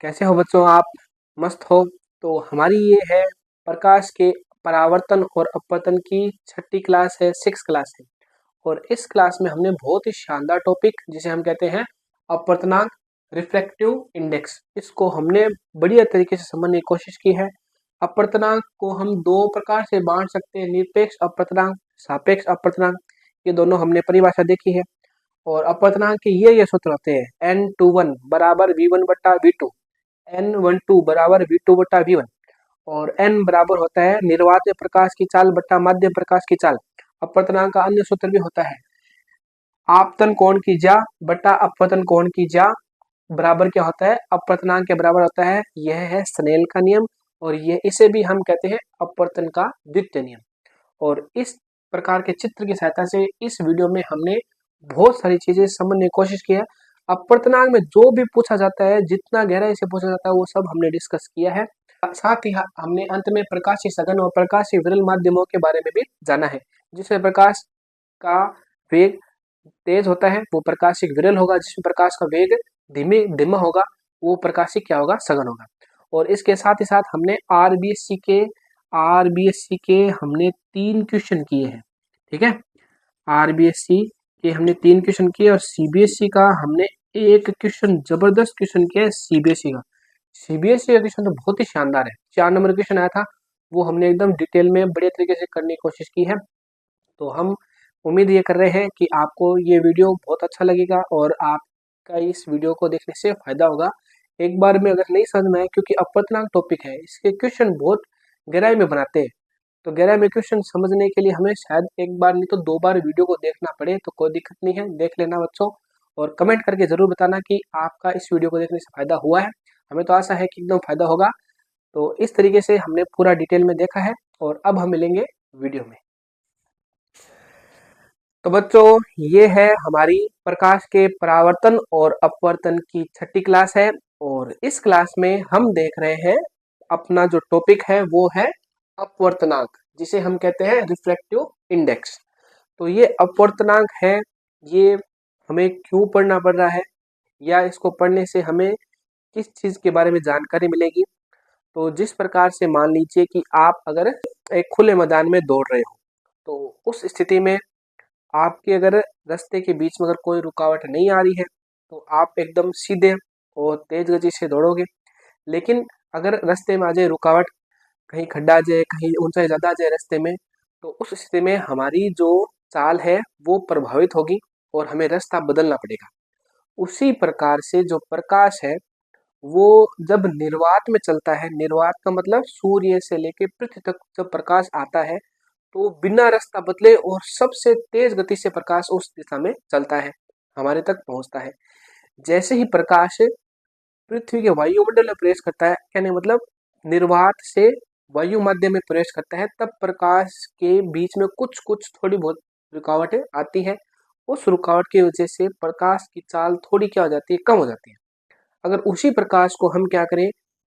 कैसे हो बच्चों आप? मस्त हो? तो हमारी ये है प्रकाश के परावर्तन और अपवर्तन की छठी क्लास है, 6 क्लास है। और इस क्लास में हमने बहुत ही शानदार टॉपिक जिसे हम कहते हैं अपवर्तनांक, रिफ्लेक्टिव इंडेक्स, इसको हमने बढ़िया तरीके से समझने की कोशिश की है। अपवर्तनांक को हम दो प्रकार से बांट सकते हैं, निरपेक्ष अपवर्तनांक, सापेक्ष अपवर्तनांक। ये दोनों हमने परिभाषा देखी है। और अपवर्तनांक के ये सूत्र होते हैं n21 बराबर v1 बट्टा v2, n12 बराबर v2 बट्टा v1, और n बराबर होता है निर्वात प्रकाश की चाल बट्टा माध्यम प्रकाश की चाल। अपवर्तनांक का अन्य सूत्र भी होता है आपतन कोण की ज्या बट्टा अपवर्तन कोण की ज्या बराबर क्या होता है, अपवर्तनांक के बराबर होता है। यह है स्नेल का नियम, और ये इसे भी हम कहते हैं अपवर्तन का द्वितीय नियम। और इस प्रकार के चित्र की सहायता से इस वीडियो में हमने बहुत सारी चीजें समझने की कोशिश की है। अपवर्तनांक में जो भी पूछा जाता है, जितना गहराई से पूछा जाता है, वो सब हमने डिस्कस किया है। साथ ही हमने अंत में प्रकाशीय सघन और प्रकाशीय विरल माध्यमों के बारे में भी जाना है। जिसमें प्रकाश का वेग तेज होता है वो प्रकाशिक विरल होगा, जिसमें प्रकाश का वेग धीमा होगा वो प्रकाशिक क्या होगा, सघन होगा। और इसके साथ ही साथ हमने आरबीएससी के हमने 3 क्वेश्चन किए हैं। ठीक है, आरबीएससी के हमने 3 क्वेश्चन किए, और सीबीएसई का हमने एक क्वेश्चन, जबरदस्त क्वेश्चन किया है सीबीएसई का। सीबीएसई का क्वेश्चन तो बहुत ही शानदार है। 4 नंबर क्वेश्चन आया था, वो हमने एकदम डिटेल में बढ़िया तरीके से करने की कोशिश की है। तो हम उम्मीद ये कर रहे हैं कि आपको ये वीडियो बहुत अच्छा लगेगा और आपका इस वीडियो को देखने से फायदा होगा। एक बार में अगर नहीं समझ में आए, क्योंकि अपवर्तनांक टॉपिक है, इसके क्वेश्चन बहुत गहराई में बनाते हैं, तो गहराई में क्वेश्चन समझने के लिए हमें शायद एक बार नहीं तो 2 बार वीडियो को देखना पड़े। तो कोई दिक्कत नहीं है, देख लेना बच्चों, और कमेंट करके जरूर बताना कि आपका इस वीडियो को देखने से फायदा हुआ है। हमें तो आशा है कि एकदम फायदा होगा। तो इस तरीके से हमने पूरा डिटेल में देखा है, और अब हम मिलेंगे वीडियो में। तो बच्चों, ये है हमारी प्रकाश के परावर्तन और अपवर्तन की छठी क्लास है। और इस क्लास में हम देख रहे हैं, अपना जो टॉपिक है वो है अपवर्तनांक, जिसे हम कहते हैं रिफ्लेक्टिव इंडेक्स। तो ये अपवर्तनांक है, ये हमें क्यों पढ़ना पड़ रहा है, या इसको पढ़ने से हमें किस चीज के बारे में जानकारी मिलेगी। तो जिस प्रकार से मान लीजिए कि आप अगर एक खुले मैदान में दौड़ रहे हो, तो उस स्थिति में आपके अगर रास्ते के बीच में अगर कोई रुकावट नहीं आ रही है, तो आप एकदम सीधे और तेज गति से दौड़ोगे। लेकिन अगर रास्ते में आ जाए रुकावट, कहीं खड्डा आ जाए, कहीं ऊंचाई ज्यादा आ जाए रास्ते में, तो उस स्थिति में हमारी जो चाल है वो प्रभावित होगी और हमें रास्ता बदलना पड़ेगा। उसी प्रकार से जो प्रकाश है वो जब निर्वात में चलता है, निर्वात का मतलब सूर्य से लेकर पृथ्वी तक जब प्रकाश आता है, तो बिना रास्ता बदले और सबसे तेज गति से प्रकाश उस दिशा में चलता है, हमारे तक पहुंचता है। जैसे ही प्रकाश पृथ्वी के वायुमंडल में प्रवेश करता है, कहने मतलब निर्वात से वायु माध्यम में प्रवेश करता है, तब प्रकाश के बीच में कुछ कुछ थोड़ी बहुत रुकावटें आती है। उस रुकावट की वजह से प्रकाश की चाल थोड़ी क्या हो जाती है, कम हो जाती है। अगर उसी प्रकाश को हम क्या करें,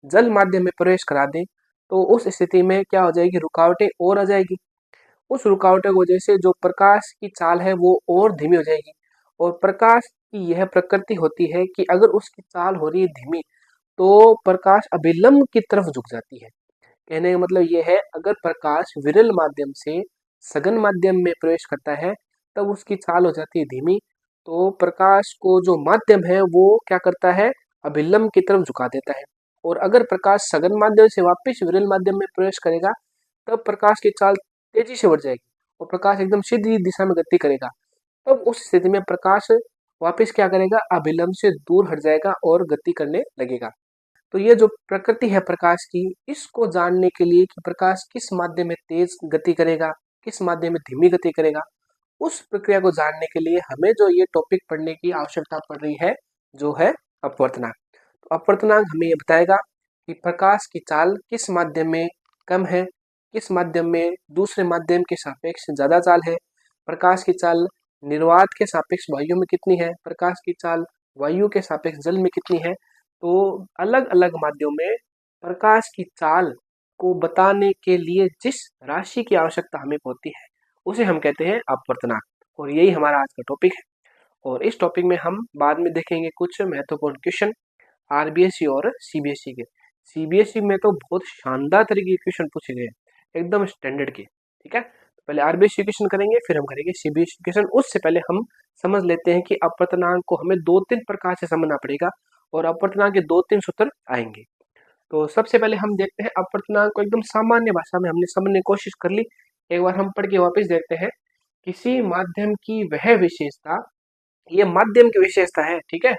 जल माध्यम में प्रवेश करा दें, तो उस स्थिति में क्या हो जाएगी, रुकावटें और आ जाएगी। उस रुकावटों की वजह से जो प्रकाश की चाल है वो और धीमी हो जाएगी। और प्रकाश की यह प्रकृति होती है कि अगर उसकी चाल हो रही है धीमी, तो प्रकाश अभिलंब की तरफ झुक जाती है। कहने का मतलब यह है, अगर प्रकाश विरल माध्यम से सघन माध्यम में प्रवेश करता है, तब उसकी चाल हो जाती है धीमी। तो प्रकाश को जो माध्यम है वो क्या करता है, अभिलंब की तरफ झुका देता है। और अगर प्रकाश सघन माध्यम से वापस विरल माध्यम में प्रवेश करेगा, तब प्रकाश की चाल तेजी से बढ़ जाएगी और प्रकाश एकदम सीधी दिशा में गति करेगा। तब उस स्थिति में प्रकाश वापस क्या करेगा, अभिलंब से दूर हट जाएगा और गति करने लगेगा। तो ये जो प्रकृति है प्रकाश की, इसको जानने के लिए कि प्रकाश किस माध्यम में तेज गति करेगा, किस माध्यम में धीमी गति करेगा, उस प्रक्रिया को जानने के लिए हमें जो ये टॉपिक पढ़ने की आवश्यकता पड़ रही है, जो है अपवर्तनांक। तो अपवर्तनांक हमें ये बताएगा कि प्रकाश की चाल किस माध्यम में कम है, किस माध्यम में दूसरे माध्यम के सापेक्ष ज्यादा चाल है, प्रकाश की चाल निर्वात के सापेक्ष वायु में कितनी है, प्रकाश की चाल वायु के सापेक्ष जल में कितनी है। तो अलग अलग माध्यमों में प्रकाश की चाल को बताने के लिए जिस राशि की आवश्यकता हमें होती है, उसे हम कहते हैं अपवर्तनांक। और यही हमारा आज का टॉपिक है। और इस टॉपिक में हम बाद में देखेंगे कुछ महत्वपूर्ण क्वेश्चन। आरबीएसई और सीबीएसई के। सीबीएसई में तो बहुत शानदार तरीके के क्वेश्चन पूछे गए हैं, एकदम स्टैंडर्ड के। ठीक है, तो पहले आरबीएसई क्वेश्चन करेंगे, फिर हम करेंगे सीबीएसई क्वेश्चन। उससे पहले हम समझ लेते हैं कि अपवर्तनांक को हमें 2-3 प्रकार से समझना पड़ेगा और अपवर्तनांक के 2-3 सूत्र आएंगे। तो सबसे पहले हम देखते हैं अपवर्तनांक को एकदम सामान्य भाषा में हमने समझने की कोशिश कर ली, एक बार हम पढ़ के वापस देखते हैं। किसी माध्यम की वह विशेषता, ये माध्यम की विशेषता है, ठीक है,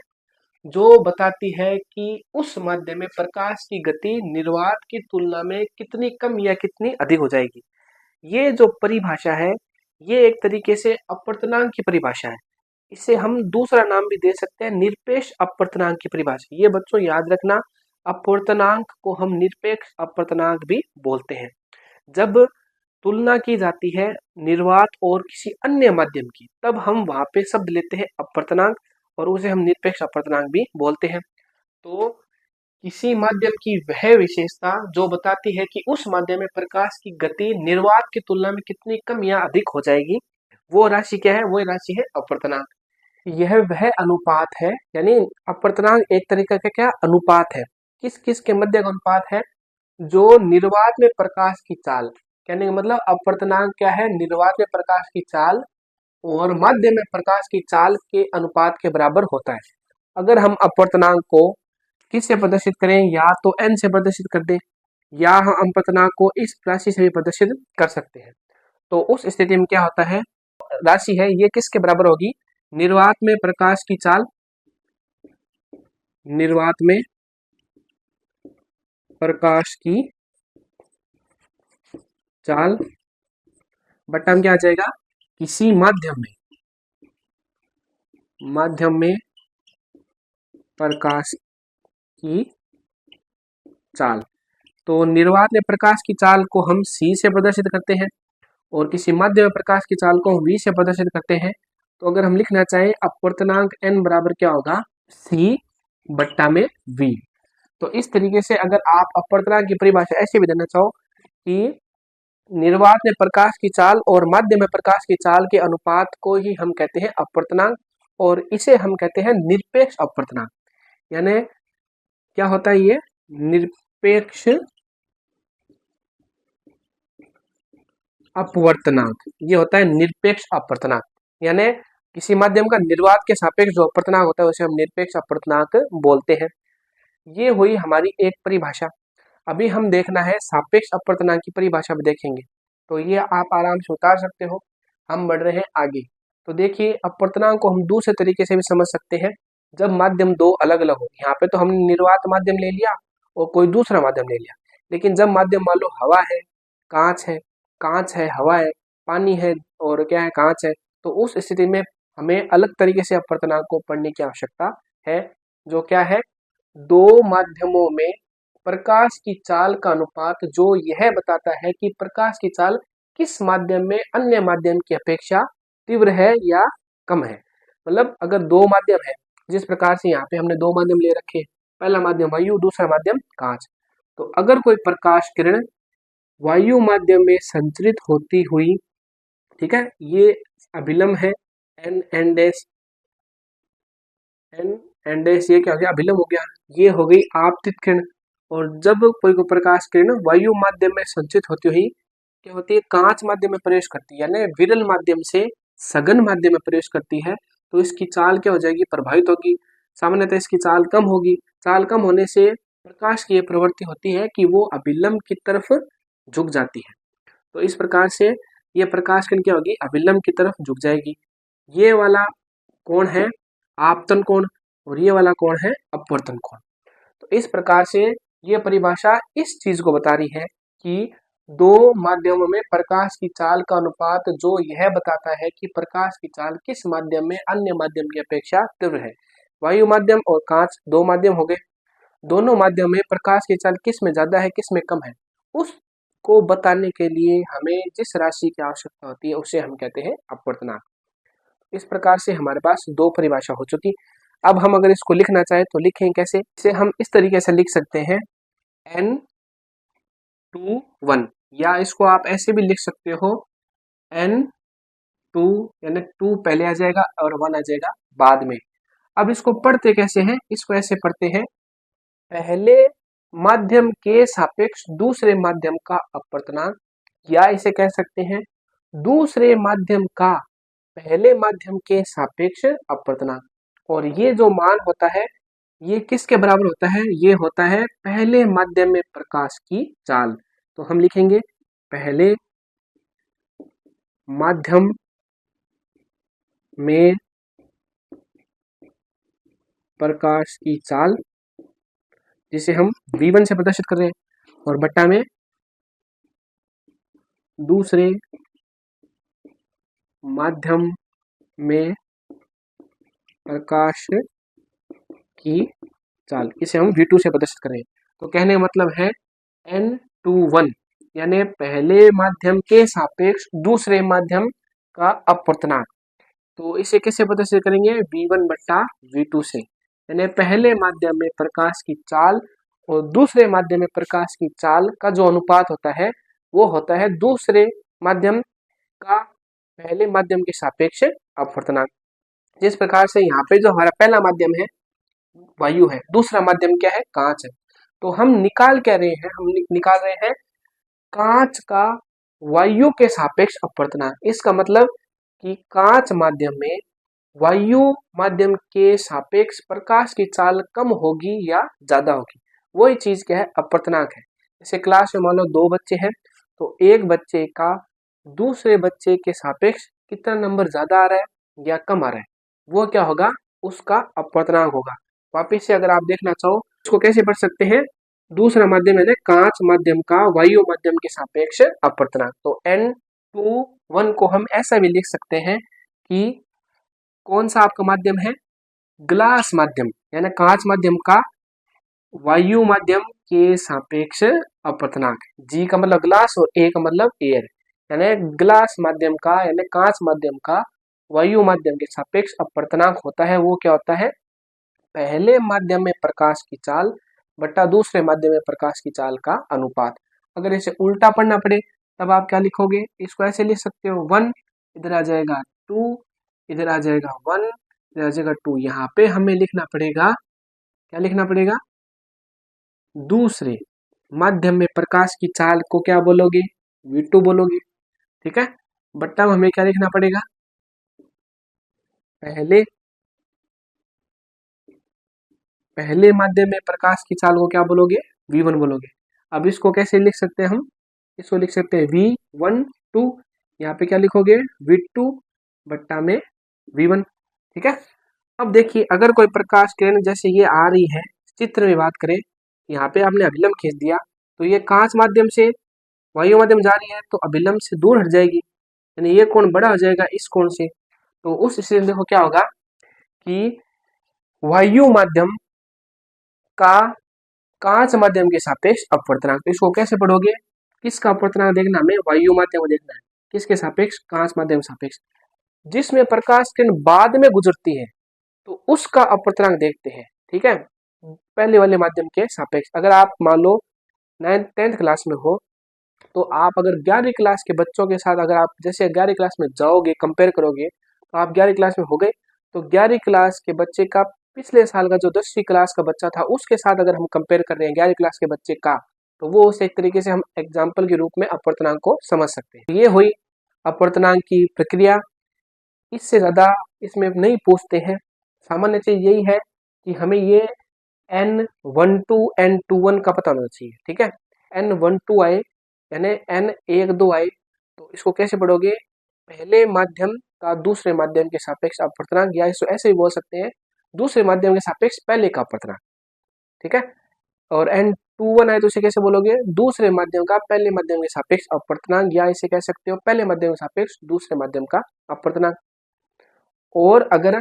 जो बताती है कि उस माध्यम में प्रकाश की गति निर्वात की तुलना में कितनी कम या कितनी अधिक हो जाएगी। ये जो परिभाषा है, ये एक तरीके से अपवर्तनांक की परिभाषा है। इसे हम दूसरा नाम भी दे सकते हैं, निरपेक्ष अपवर्तनांक की परिभाषा। ये बच्चों याद रखना, अपवर्तनांक को हम निरपेक्ष अपवर्तनांक भी बोलते हैं। जब तुलना की जाती है निर्वात और किसी अन्य माध्यम की, तब हम वहां पे शब्द लेते हैं अपवर्तनांक और उसे हम निरपेक्ष अपवर्तनांक भी बोलते हैं। तो किसी माध्यम की वह विशेषता जो बताती है कि उस माध्यम में प्रकाश की गति निर्वात की तुलना में कितनी कम या अधिक हो जाएगी, वो राशि क्या है? वो राशि है अपवर्तनांक। यह वह अनुपात है, यानी अपवर्तनांक एक तरीके का क्या अनुपात है, किस किस के मध्य का अनुपात है? जो निर्वात में प्रकाश की चाल, कहने का मतलब अपवर्तनांक क्या है? निर्वात में प्रकाश की चाल और माध्य में प्रकाश की चाल के अनुपात के बराबर होता है। अगर हम अपवर्तनांक को किससे प्रदर्शित करें, या तो n से प्रदर्शित कर दें, या हम अपवर्तनांक को इस राशि से भी प्रदर्शित कर सकते हैं। तो उस स्थिति में क्या होता है, राशि है ये किसके बराबर होगी? निर्वात में प्रकाश की चाल, निर्वात में प्रकाश की चाल बटा में क्या आ जाएगा? किसी माध्यम में प्रकाश की चाल। तो निर्वात में प्रकाश की चाल को हम c से प्रदर्शित करते हैं और किसी माध्यम में प्रकाश की चाल को हम v से प्रदर्शित करते हैं। तो अगर हम लिखना चाहें अपवर्तनांक n बराबर क्या होगा? c बट्टा में v। तो इस तरीके से अगर आप अपवर्तनांक की परिभाषा ऐसे भी देना चाहो कि निर्वात में प्रकाश की चाल और माध्यम में प्रकाश की चाल के अनुपात को ही हम कहते हैं अपवर्तनांक, और इसे हम कहते हैं निरपेक्ष अपवर्तनांक। यानी क्या होता है ये? निरपेक्ष अपवर्तनांक, ये होता है निरपेक्ष अपवर्तनांक। यानी किसी माध्यम का निर्वात के सापेक्ष जो अपवर्तनांक होता है उसे हम निरपेक्ष अपवर्तनांक बोलते हैं। ये हुई हमारी एक परिभाषा। अभी हम देखना है सापेक्ष अपवर्तनांक की परिभाषा भी देखेंगे, तो ये आप आराम से उतार सकते हो। हम बढ़ रहे हैं आगे। तो देखिए अपवर्तनांक को हम दूसरे तरीके से भी समझ सकते हैं, जब माध्यम दो अलग अलग हो। यहाँ पे तो हमने निर्वात माध्यम ले लिया और कोई दूसरा माध्यम ले लिया, लेकिन जब माध्यम मान लो हवा है, कांच है, कांच है, हवा है, पानी है और क्या है? कांच है। तो उस स्थिति में हमें अलग तरीके से अपवर्तनांक को पढ़ने की आवश्यकता है, जो क्या है? दो माध्यमों में प्रकाश की चाल का अनुपात जो यह बताता है कि प्रकाश की चाल किस माध्यम में अन्य माध्यम की अपेक्षा तीव्र है या कम है। मतलब अगर दो माध्यम है, जिस प्रकार से यहाँ पे हमने दो माध्यम ले रखे हैं, पहला माध्यम वायु, दूसरा माध्यम कांच। तो अगर कोई प्रकाश किरण वायु माध्यम में संचरित होती हुई, ठीक है, ये अभिलंब है N N dash, N N dash, ये क्या हो गया? अभिलंब हो गया। ये हो गई आपतित किरण। और जब कोई को प्रकाश किरण वायु माध्यम में संचित होती हुई क्या होती है? कांच माध्यम में प्रवेश करती है, यानी विरल माध्यम से सघन माध्यम में प्रवेश करती है, तो इसकी चाल क्या हो जाएगी? प्रभावित होगी। सामान्यतः इसकी चाल कम होगी। चाल कम होने से प्रकाश की यह प्रवृत्ति होती है कि वो अभिलंब की तरफ झुक जाती है। तो इस प्रकार से ये प्रकाश किरण क्या होगी? अभिलंब की तरफ झुक जाएगी। ये वाला कोण है आपतन कोण और ये वाला कोण है अपवर्तन कोण। तो इस प्रकार से ये परिभाषा इस चीज को बता रही है कि दो माध्यमों में प्रकाश की चाल का अनुपात जो यह बताता है कि प्रकाश की चाल किस माध्यम में अन्य माध्यम की अपेक्षा तीव्र है। वायु माध्यम और कांच दो माध्यम हो गए। दोनों माध्यम में प्रकाश की चाल किस में ज्यादा है, किस में कम है, उसको बताने के लिए हमें जिस राशि की आवश्यकता होती है उसे हम कहते हैं अपवर्तनांक। इस प्रकार से हमारे पास दो परिभाषा हो चुकी। अब हम अगर इसको लिखना चाहें तो लिखें कैसे? इसे हम इस तरीके से लिख सकते हैं n2 1, या इसको आप ऐसे भी लिख सकते हो n2, यानी 2 पहले आ जाएगा और 1 आ जाएगा बाद में। अब इसको पढ़ते कैसे हैं? इसको ऐसे पढ़ते हैं पहले माध्यम के सापेक्ष दूसरे माध्यम का अपवर्तनांक, या इसे कह सकते हैं दूसरे माध्यम का पहले माध्यम के सापेक्ष अपवर्तनांक। और ये जो मान होता है ये किसके बराबर होता है? ये होता है पहले माध्यम में प्रकाश की चाल। तो हम लिखेंगे पहले माध्यम में प्रकाश की चाल, जिसे हम v1 से प्रदर्शित कर रहे हैं, और बट्टा में दूसरे माध्यम में प्रकाश की चाल, इसे हम v2 से प्रदर्शित कर रहे हैं। तो कहने का मतलब है n21 यानी पहले माध्यम के सापेक्ष दूसरे माध्यम का अपवर्तनांक। तो इसे कैसे प्रदर्शित करेंगे? v1 बट्टा v2 से, यानी पहले माध्यम में प्रकाश की चाल और दूसरे माध्यम में प्रकाश की चाल का जो अनुपात होता है वो होता है दूसरे माध्यम का पहले माध्यम के सापेक्ष अपवर्तनांक। जिस प्रकार से यहाँ पे जो हमारा पहला माध्यम है वायु है, दूसरा माध्यम क्या है? कांच है। तो हम निकाल क्या रहे हैं? हम निकाल रहे हैं कांच का वायु के सापेक्ष अपवर्तनांक। इसका मतलब कि कांच माध्यम में वायु माध्यम के सापेक्ष प्रकाश की चाल कम होगी या ज्यादा होगी, वही चीज क्या है? अपवर्तनांक है। जैसे क्लास में मान लो 2 बच्चे हैं, तो एक बच्चे का दूसरे बच्चे के सापेक्ष कितना नंबर ज्यादा आ रहा है या कम आ रहा है, वो क्या होगा? उसका अपवर्तनांक होगा। वापिस से अगर आप देखना चाहो उसको कैसे पढ़ सकते हैं? दूसरा माध्यम है कांच माध्यम का वायु माध्यम के सापेक्ष अपवर्तनांक। तो n21 को हम ऐसा भी लिख सकते हैं कि कौन सा आपका माध्यम है? ग्लास माध्यम, यानी कांच माध्यम का वायु माध्यम के सापेक्ष अपवर्तनांक। जी का मतलब ग्लास और ए का मतलब एयर, यानी ग्लास माध्यम का यानी कांच माध्यम का वायु माध्यम के सापेक्ष अपवर्तनांक होता है वो क्या होता है? पहले माध्यम में प्रकाश की चाल बट्टा दूसरे माध्यम में प्रकाश की चाल का अनुपात। अगर इसे उल्टा पढ़ना पड़े तब आप क्या लिखोगे? इसको ऐसे लिख सकते हो 1 इधर आ जाएगा 2, इधर आ जाएगा 1, इधर आ जाएगा 2। यहाँ पे हमें लिखना पड़ेगा, क्या लिखना पड़ेगा? दूसरे माध्यम में प्रकाश की चाल को क्या बोलोगे? v2 बोलोगे, ठीक है। बट्टा में हमें क्या लिखना पड़ेगा? पहले माध्यम में प्रकाश की चाल को क्या बोलोगे? v1 बोलोगे। अब इसको कैसे लिख सकते हैं हम? इसको लिख सकते हैं v12, यहाँ पे क्या लिखोगे? v2 बट्टा में v1, ठीक है। अब देखिए अगर कोई प्रकाश किरण जैसे ये आ रही है, चित्र में बात करें, यहाँ पे आपने अभिलंब खींच दिया तो ये कांच माध्यम से वायु माध्यम जा रही है तो अभिलंब से दूर हट जाएगी, यानी ये कोण बड़ा हो जाएगा इस कोण से। तो उस स्थिति में देखो क्या होगा कि वायु माध्यम का कांच माध्यम के सापेक्ष अपवर्तनांक। तो इसको कैसे पढ़ोगे? किसका अपवर्तनांक देखना हमें? वायु माध्यम को देखना है। किसके सापेक्ष? कांच माध्यम के सापेक्ष। जिसमें प्रकाश किरण बाद में गुजरती है तो उसका अपवर्तनांक देखते हैं, ठीक है, पहले वाले माध्यम के सापेक्ष। अगर आप मान लो 9th 10th क्लास में हो तो आप अगर 11वीं क्लास के बच्चों के साथ अगर आप जैसे 11वीं क्लास में जाओगे, कंपेयर करोगे, तो आप 11वीं क्लास में हो गए, तो 11वीं क्लास के बच्चे का पिछले साल का जो 10वीं क्लास का बच्चा था उसके साथ अगर हम कंपेयर कर रहे हैं 11वीं क्लास के बच्चे का, तो वो उसे एक तरीके से हम एग्जाम्पल के रूप में अपवर्तनांक को समझ सकते हैं। ये हुई अपवर्तनांक की प्रक्रिया, इससे ज्यादा इसमें नहीं पूछते हैं। सामान्य चीज यही है कि हमें ये n12 n21 का पता होना चाहिए, ठीक है। n12 आए यानी n12 आए तो इसको कैसे पढ़ोगे? पहले माध्यम का दूसरे माध्यम के सापेक्ष अपवर्तनांक, या इसको ऐसे भी बोल सकते हैं दूसरे माध्यम के सापेक्ष पहले का अपवर्तनांक, ठीक है। और n21 आए तो इसे कैसे बोलोगे? दूसरे माध्यम का पहले माध्यम के सापेक्ष अपवर्तनांक, या इसे कह सकते हो पहले माध्यम के सापेक्ष दूसरे माध्यम का अपवर्तनांक। और अगर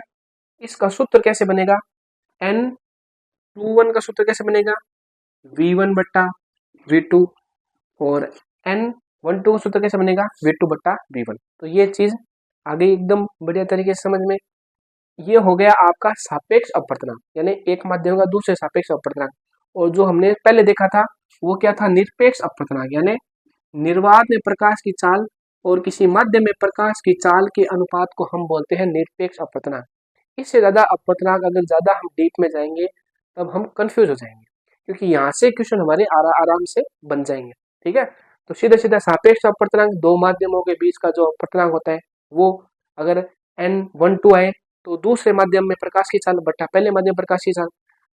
इसका सूत्र कैसे बनेगा? n21 का सूत्र कैसे बनेगा? v1 बट्टा v2, और n12 का सूत्र कैसे बनेगा? v2 बट्टा v1। तो ये चीज आगे एकदम बढ़िया तरीके से समझ में। ये हो गया आपका सापेक्ष अपवर्तनांक, यानी एक माध्यम का दूसरे सापेक्ष अपवर्तनांक। और जो हमने पहले देखा था वो क्या था? निरपेक्ष अपवर्तनांक, यानी निर्वात में प्रकाश की चाल और किसी माध्यम में प्रकाश की चाल के अनुपात को हम बोलते हैं निरपेक्ष अपवर्तनांक। इससे ज्यादा अपवर्तनांक अगर ज्यादा हम डीप में जाएंगे तब हम कंफ्यूज हो जाएंगे। क्योंकि यहाँ से क्वेश्चन हमारे आराम से बन जाएंगे। ठीक है, तो सीधा सीधा सापेक्ष अपवर्तनांक दो माध्यमों के बीच का जो अपवर्तनांक होता है वो अगर n12 आए तो दूसरे माध्यम में प्रकाश की चाल बट्टा पहले माध्यम प्रकाश की चाल,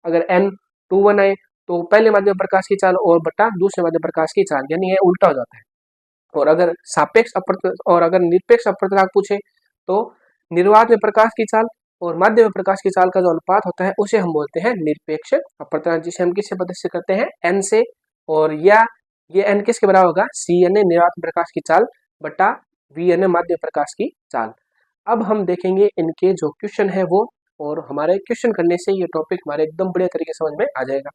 अगर n21 आए तो पहले माध्यम प्रकाश की चाल और बट्टा दूसरे माध्यम प्रकाश की चाल, यानी ये उल्टा हो जाता है। और अगर सापेक्ष और अगर निरपेक्ष अपवर्तनांक पूछे तो निर्वात में प्रकाश की चाल और माध्यम में प्रकाश की चाल का जो अनुपात होता है उसे हम बोलते हैं निरपेक्ष अपवर्तनांक, जिसे हम किससे प्रदर्शित करते हैं, n से। और या ये n किसके बराबर होगा, Cn निर्वात में प्रकाश की चाल बटा Vn माध्यम प्रकाश की चाल। अब हम देखेंगे इनके जो क्वेश्चन है वो, और हमारे क्वेश्चन करने से ये टॉपिक हमारे एकदम बढ़िया तरीके से समझ में आ जाएगा।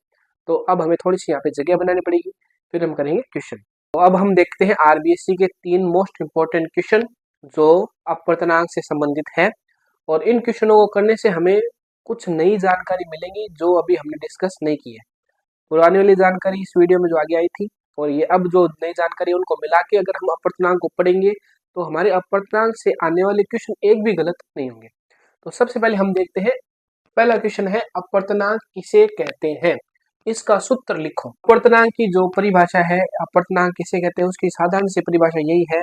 तो अब हमें थोड़ी सी यहाँ पे जगह बनानी पड़ेगी, फिर हम करेंगे क्वेश्चन। तो अब हम देखते हैं आरबीएससी के 3 मोस्ट इंपॉर्टेंट क्वेश्चन जो अपवर्तनांक से संबंधित है, और इन क्वेश्चनों को करने से हमें कुछ नई जानकारी मिलेगी जो अभी हमने डिस्कस नहीं की है। पुरानी वाली जानकारी इस वीडियो में जो आगे आई थी और ये अब जो नई जानकारी उनको मिला के अगर हम अपवर्तनांक को पढ़ेंगे तो हमारे अपवर्तनांक से आने वाले क्वेश्चन एक भी गलत नहीं होंगे। तो सबसे पहले हम देखते हैं, पहला क्वेश्चन है अपवर्तनांक किसे कहते हैं, इसका सूत्र लिखो। अपवर्तनांक की जो परिभाषा है, अपवर्तनांक किसे कहते हैं उसकी साधारण सी परिभाषा यही है।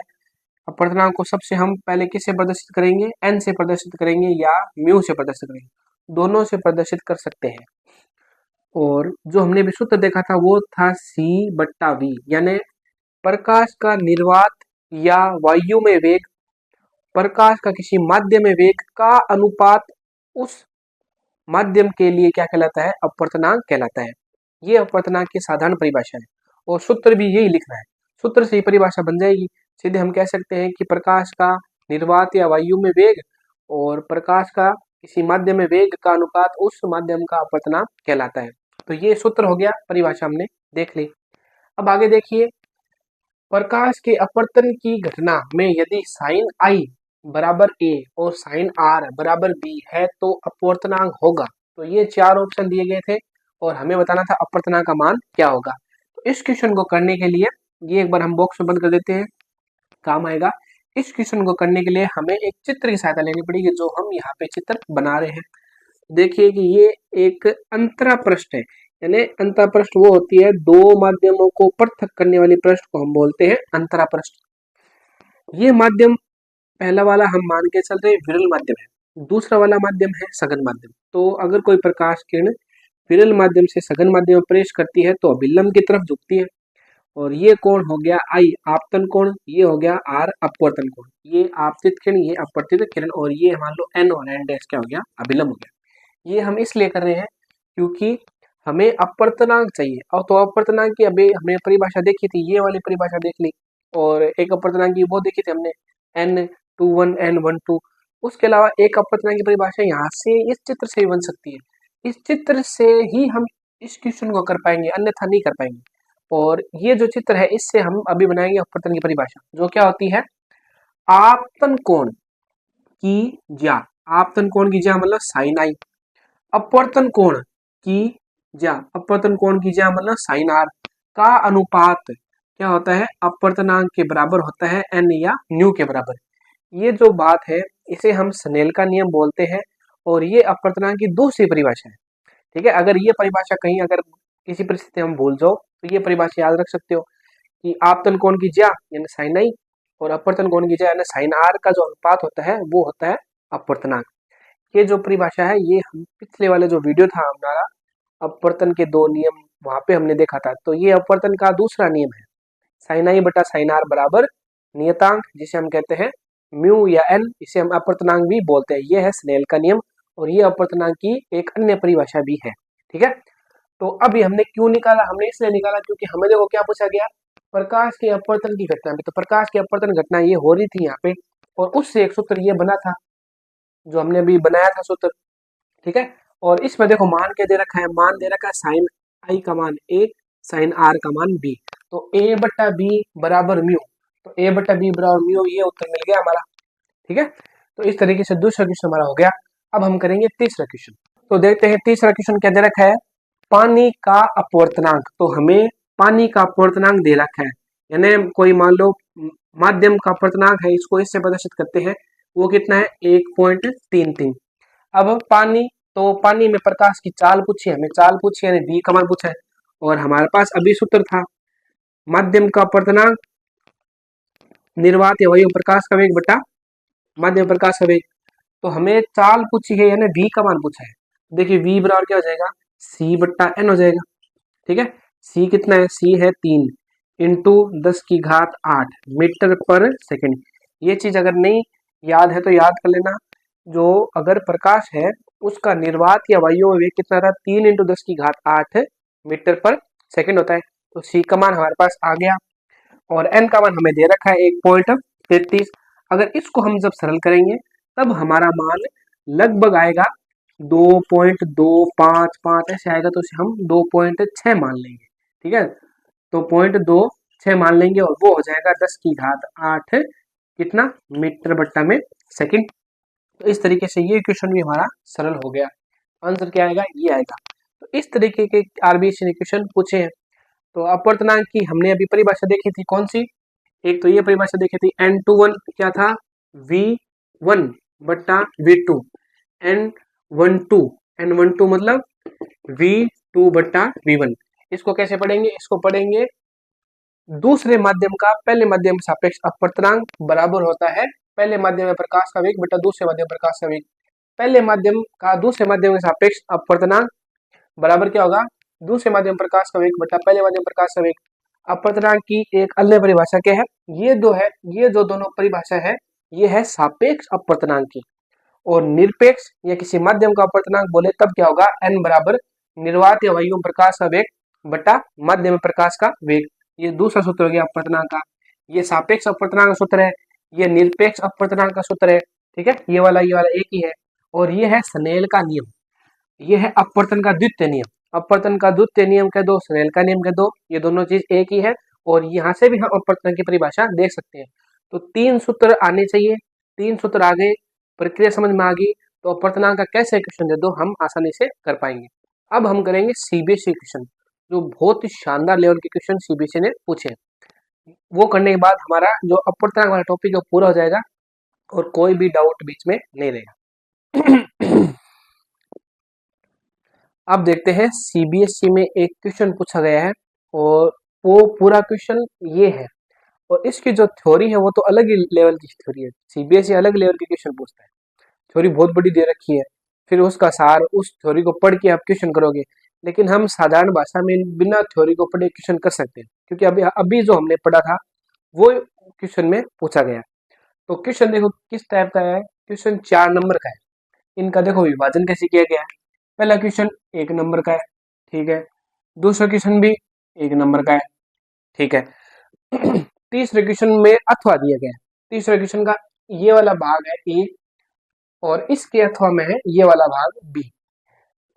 अपवर्तनांक को सबसे हम पहले किससे प्रदर्शित करेंगे, n से प्रदर्शित करेंगे या म्यू से प्रदर्शित करेंगे, दोनों से प्रदर्शित कर सकते हैं। और जो हमने भी सूत्र देखा था वो था c बट्टा v, यानी प्रकाश का निर्वात या वायु में वेग प्रकाश का किसी माध्यम में वेग का अनुपात उस माध्यम के लिए क्या कहलाता है, अपवर्तनांक कहलाता है। ये अपवर्तनांक की साधारण परिभाषा है और सूत्र भी यही लिखना है, सूत्र से ही परिभाषा बन जाएगी। सीधे हम कह सकते हैं कि प्रकाश का निर्वात या वायु में वेग और प्रकाश का किसी माध्यम में वेग का अनुपात उस माध्यम का अपवर्तनांक कहलाता है। तो ये सूत्र हो गया, परिभाषा हमने देख ली। अब आगे देखिए, प्रकाश के अपवर्तन की घटना में यदि साइन आई बराबर a और साइन r बराबर b है तो अपवर्तनांक होगा। तो ये 4 ऑप्शन दिए गए थे और हमें बताना था अपवर्तनांक का मान क्या होगा। तो इस क्वेश्चन को करने के लिए ये एक बार हम बॉक्स में बंद कर देते हैं, काम आएगा। इस क्वेश्चन को करने के लिए हमें एक चित्र की सहायता लेनी पड़ेगी, जो हम यहाँ पे चित्र बना रहे हैं। देखिए कि ये एक अंतरा पृष्ठ है, यानी अंतरा पृष्ठ वो होती है दो माध्यमों को पृथक करने वाली पृष्ठ को हम बोलते हैं अंतरा पृष्ठ। ये माध्यम पहला वाला हम मान के चल रहे हैं विरल माध्यम है, दूसरा वाला माध्यम है सघन माध्यम। तो अगर कोई प्रकाश किरण विरल माध्यम से सघन माध्यम में प्रवेश करती है तो अभिलंब की तरफ झुकती है, और ये कोण हो गया आई आपतन कोण, ये हो गया आर अपवर्तन कोण। ये आपतित किरण, ये अपवर्तित किरण, और ये मान लो एन और एन डैश क्या हो गया, अभिलंब हो गया। ये हम इसलिए कर रहे हैं क्योंकि हमें अपवर्तनांक चाहिए। और तो अपवर्तनांक की अभी हमने परिभाषा देखी थी, ये वाली परिभाषा देख ली, और एक अपवर्तनांक की वो देखी थी हमने n21 n12। उसके अलावा एक अपवर्तनांक की परिभाषा यहाँ से इस चित्र से भी बन सकती है, इस चित्र से ही हम इस क्वेश्चन को कर पाएंगे, अन्यथा नहीं कर पाएंगे। और ये जो चित्र है इससे हम अभी बनाएंगे अपवर्तन की परिभाषा, जो क्या होती है, आपतन कोण की ज्या, आपतन कोण की ज्या मतलब साइन आई, अपवर्तन कोण की ज्या, अपवर्तन कोण की ज्या मतलब साइन आर का अनुपात क्या होता है, अपवर्तनांक के बराबर होता है n या न्यू के बराबर। ये जो बात है इसे हम स्नेल का नियम बोलते हैं, और ये अपवर्तनांक की दूसरी परिभाषा है। ठीक है, अगर ये परिभाषा कहीं अगर किसी परिस्थिति में हम भूल जाओ तो ये परिभाषा याद रख सकते हो कि आपतन कोण की ज्या यानी साइन आई और अपवर्तन कोण की ज्या यानी साइन आर का जो अनुपात होता है वो होता है अपवर्तनांक। ये जो परिभाषा है ये हम पिछले वाले जो वीडियो था हमारा अपवर्तन के दो नियम, वहां पे हमने देखा था। तो ये अपवर्तन का दूसरा नियम है, साइन आई बटा साइन आर बराबर नियतांक, जिसे हम कहते हैं म्यू या एन, इसे हम अपवर्तनांक भी बोलते हैं। ये है स्नेल का नियम, और ये अपवर्तनांक की एक अन्य परिभाषा भी है। ठीक है, तो अभी हमने क्यों निकाला, हमने इसलिए निकाला क्योंकि हमें देखो क्या पूछा गया, प्रकाश के अपवर्तन की घटना में। तो प्रकाश की अपवर्तन घटना ये हो रही थी यहाँ पे, और उससे एक सूत्र ये बना था जो हमने अभी बनाया था सूत्र। ठीक है, और इसमें देखो मान क्या दे रखा है, मान दे रखा है साइन आई का मान a, साइन आर का मान b। तो a बटा बी बराबर म्यू, तो a बटा बी बराबर म्यू, ये उत्तर मिल गया हमारा। ठीक है, तो इस तरीके से दूसरा क्वेश्चन हमारा हो गया। अब हम करेंगे तीसरा क्वेश्चन। तो देखते हैं तीसरा क्वेश्चन क्या दे रखा है, पानी का अपवर्तनांक। तो हमें पानी का अपवर्तनांक दे रखा है, यानी कोई मान लो माध्यम का अपवर्तनांक है, इसको इससे प्रदर्शित करते हैं, वो कितना है 1.33। अब पानी, तो पानी में प्रकाश की चाल पूछी, हमें चाल पूछी यानी v का मान पूछा है, और हमारे पास अभी सूत्र था माध्यम का अपवर्तनांक निर्वात या वायु प्रकाश का वेग बटा माध्यम प्रकाश का वेग। तो हमें चाल पूछी है यानी v का मान पूछा है। देखिए v बराबर क्या हो जाएगा, c बट्टा n हो जाएगा। ठीक है, c कितना है, c है 3 इंटू 10⁸ मीटर पर सेकंड। ये चीज अगर नहीं याद है तो याद कर लेना। जो अगर प्रकाश है उसका निर्वात या वायु वेग कितना था, 3 इंटू 10⁸ मीटर पर सेकंड होता है। तो c का मान हमारे पास आ गया और n का मान हमें दे रखा है 1.33। अगर इसको हम जब सरल करेंगे तब हमारा मान लगभग आएगा 2.255 ऐसे आएगा, तो इसे हम 2.6 मान लेंगे। ठीक है, तो 0.26 मान लेंगे और वो हो जाएगा 10⁸ कितना मीटर बट्टा में सेकंड। तो इस तरीके से ये इक्वेशन भी हमारा सरल हो गया। आंसर क्या आएगा, ये आएगा। तो इस तरीके के आरबीएस इक्वेशन पूछे हैं। तो अपवर्तनांक की हमने अभी परिभाषा देखी थी, कौन सी, एक तो ये परिभाषा देखी थी n21 क्या था, v1 बट्टा v2, n12 मतलब v2 बट्टा v1। इसको कैसे पढ़ेंगे, इसको पढ़ेंगे दूसरे माध्यम का पहले माध्यम के सापेक्ष अपवर्तनांक बराबर होता है पहले माध्यम में प्रकाश का वेग बटा दूसरे माध्यम प्रकाश का वेग। पहले माध्यम का दूसरे माध्यम के सापेक्ष अपवर्तनांक बराबर क्या होगा, दूसरे माध्यम प्रकाश का वेग बटा पहले माध्यम प्रकाश का वेग। अपवर्तनांक की एक अन्य परिभाषा क्या है, ये जो दोनों परिभाषा है ये है सापेक्ष अपवर्तनांक की। और निरपेक्ष या किसी माध्यम का अपवर्तनांक बोले तब क्या होगा, n बराबर निर्वात या वायु प्रकाश का वेग बटा माध्यम प्रकाश का वेग। ये दूसरा सूत्र हो गया अपवर्तनांक का। ये सापेक्ष अपवर्तनांक का सूत्र है, ये निरपेक्ष अपवर्तनांक का सूत्र है। ठीक है, ये वाला एक ही है। और ये है स्नेल का नियम, ये है अपवर्तन का द्वितीय नियम। अपवर्तन का द्वितीय नियम कह दो, स्नेल का नियम कह दो, ये दोनों चीज एक ही है। और यहाँ से भी हम अपवर्तन की परिभाषा देख सकते हैं। तो 3 सूत्र आने चाहिए, 3 सूत्र आ गए, प्रक्रिया समझ में आ गई, तो अपवर्तनांक का कैसे इक्वेशन दे दो हम आसानी से कर पाएंगे। अब हम करेंगे सीबीएसई क्वेश्चन, जो बहुत ही शानदार लेवल के क्वेश्चन सीबीएसई ने पूछे। वो करने के बाद हमारा जो अपवर्तनांक वाला टॉपिक है पूरा हो जाएगा और कोई भी डाउट बीच में नहीं रहेगा। अब देखते हैं सीबीएसई में एक क्वेश्चन पूछा गया है और वो पूरा क्वेश्चन ये है। और इसकी जो थ्योरी है वो तो अलग ही लेवल की थ्योरी है। सीबीएसई अलग लेवल के क्वेश्चन पूछता है, थ्योरी बहुत बड़ी दे रखी है, फिर उसका सार उस थ्योरी को पढ़ के आप क्वेश्चन करोगे। लेकिन हम साधारण भाषा में बिना थ्योरी को पढ़े क्वेश्चन कर सकते हैं, क्योंकि अभी जो हमने पढ़ा था वो क्वेश्चन में पूछा गया। तो क्वेश्चन देखो किस टाइप का है, क्वेश्चन 4 नंबर का है। इनका देखो विभाजन कैसे किया गया है। पहला क्वेश्चन 1 नंबर का है, ठीक है। दूसरा क्वेश्चन भी 1 नंबर का है, ठीक है। तीसरे क्वेश्चन में अथवा दिया गया है। तीसरे क्वेश्चन का ये वाला भाग है ए और इसके अथवा में है ये वाला भाग बी।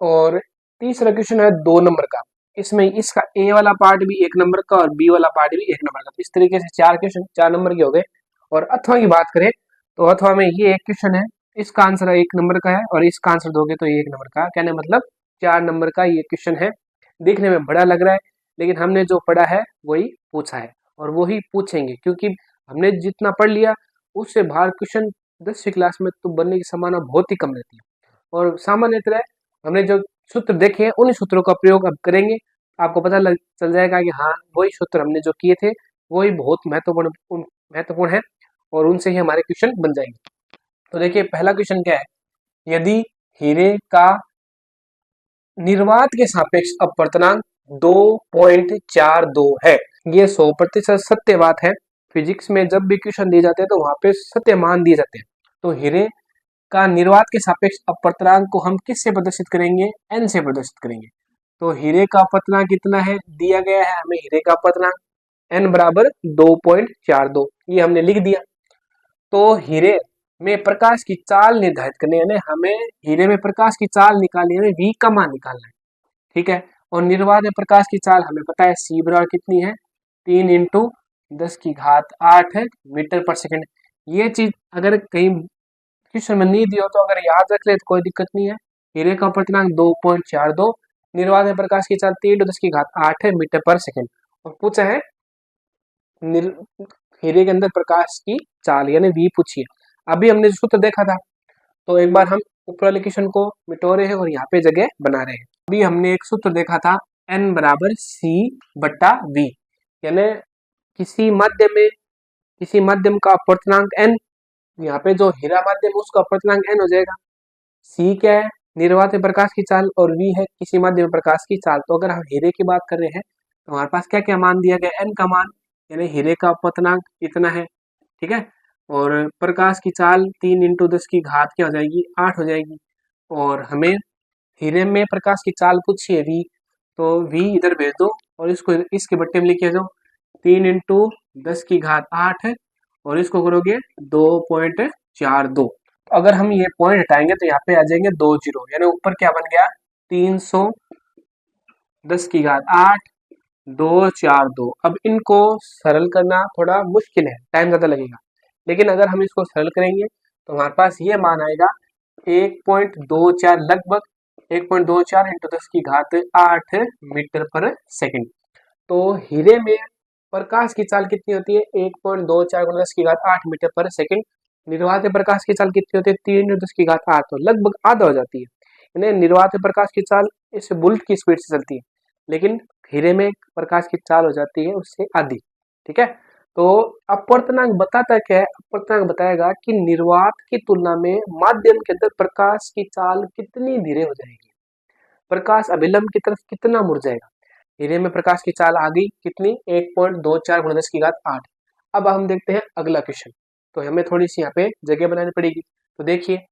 और तीसरा क्वेश्चन है 2 नंबर का, इसमें इसका ए वाला पार्ट भी 1 नंबर का और बी वाला पार्ट भी 1 नंबर का। इस तरीके से 4 क्वेश्चन 4 नंबर के हो गए। और अथवा की बात करें तो अथवा में ये एक क्वेश्चन है, इसका आंसर 1 नंबर का है और इसका आंसर दोगे तो ये 1 नंबर का। कहने मतलब 4 नंबर का ये क्वेश्चन है। देखने में बड़ा लग रहा है लेकिन हमने जो पढ़ा है वही पूछा है और वही पूछेंगे, क्योंकि हमने जितना पढ़ लिया उससे बाहर क्वेश्चन 10वीं क्लास में तो बनने की संभावना बहुत ही कम रहती है। और सामान्यतः हमने जो सूत्र देखे हैं उन्हीं सूत्रों का प्रयोग अब करेंगे। आपको पता चल जाएगा कि हाँ वही सूत्र हमने जो किए थे वही बहुत महत्वपूर्ण है और उनसे ही हमारे क्वेश्चन बन जाएंगे। तो देखिए पहला क्वेश्चन क्या है, यदि हीरे का निर्वात के सापेक्ष अपवर्तनांक 2.42 है, ये 100% सत्य बात है। फिजिक्स में जब भी क्वेश्चन दिए जाते हैं तो वहां पे सत्य मान दिए जाते हैं। तो हीरे का निर्वात के सापेक्ष अपवर्तनांक को हम किससे प्रदर्शित करेंगे, n से प्रदर्शित करेंगे। तो हीरे का अपवर्तनांक कितना है दिया गया है हमें, हीरे का अपवर्तनांक n बराबर 2.42, ये हमने लिख दिया। तो हीरे में प्रकाश की चाल निर्धारित करनी है, हमें हीरे में प्रकाश की चाल निकालनी है, v का मान निकालना है, ठीक है। और निर्वात में प्रकाश की चाल हमें पता है c बराबर कितनी है, 3 इंटू 10⁸ मीटर पर सेकंड। ये चीज अगर कहीं क्वेश्चन में नहीं दिया तो अगर याद रख ले तो कोई दिक्कत नहीं है। हीरे का अपवर्तनांक 2.42, निर्वात में प्रकाश की चाल 3 × 10⁸ मीटर पर सेकंड। और पूछा है हीरे के अंदर प्रकाश की चाल यानी v पूछिए। अभी हमने जो सूत्र देखा था तो एक बार हम ऊपर वाले क्वेश्चन को मिटो रहे हैं और यहाँ पे जगह बना रहे हैं। अभी हमने एक सूत्र देखा था N बराबर C बट्टा V, यानी किसी माध्यम का अपवर्तनांक n, यहाँ पे जो हीरा माध्यम उसका अपवर्तनांक n हो जाएगा। C क्या है, निर्वात में प्रकाश की चाल, और V है किसी माध्यम में प्रकाश की चाल। तो अगर हम हीरे की बात कर रहे हैं तो हमारे पास क्या क्या मान दिया गया, n का मान, यानी हीरे का अपवर्तनांक इतना है, ठीक है। और प्रकाश की चाल 3 × 10 की घात क्या हो जाएगी, 8 हो जाएगी। और हमें हीरे में प्रकाश की चाल पूछी है V, तो V इधर भेज दो और इसको इसके बट्टे में लिखे जाओ, 3 × 10 की घात 8 है, और इसको करोगे 2.42। तो अगर हम ये पॉइंट हटाएंगे तो यहाँ पे आ जाएंगे 2 जीरो, यानी ऊपर क्या बन गया, 310 की घात 8 242। अब इनको सरल करना थोड़ा मुश्किल है, टाइम ज्यादा लगेगा, लेकिन अगर हम इसको सरल करेंगे तो हमारे पास ये मान आएगा 1.24, लगभग 1.24 × 10 की घात 8 मीटर पर सेकंड। तो हीरे में प्रकाश की चाल कितनी होती है, 1.24 × 10 की घात 8 मीटर पर सेकंड। निर्वात प्रकाश की चाल कितनी होती है, 3 × 10 की घात 8, तो लगभग आधा हो जाती है। यानी निर्वात प्रकाश की चाल इस बुलेट की स्पीड से चलती है, लेकिन हीरे में प्रकाश की चाल हो जाती है उससे आधी, ठीक है। तो अपवर्तनांक बताता क्या है, अपवर्तनांक बताएगा कि निर्वात की तुलना में माध्यम के अंदर प्रकाश की चाल कितनी धीरे हो जाएगी, प्रकाश अभिलंब की तरफ कितना मुड़ जाएगा। हीरे में प्रकाश की चाल आ गई कितनी, 1.24 × 10 की घात 8। अब हम देखते हैं अगला क्वेश्चन, तो हमें थोड़ी सी यहाँ पे जगह बनानी पड़ेगी। तो देखिए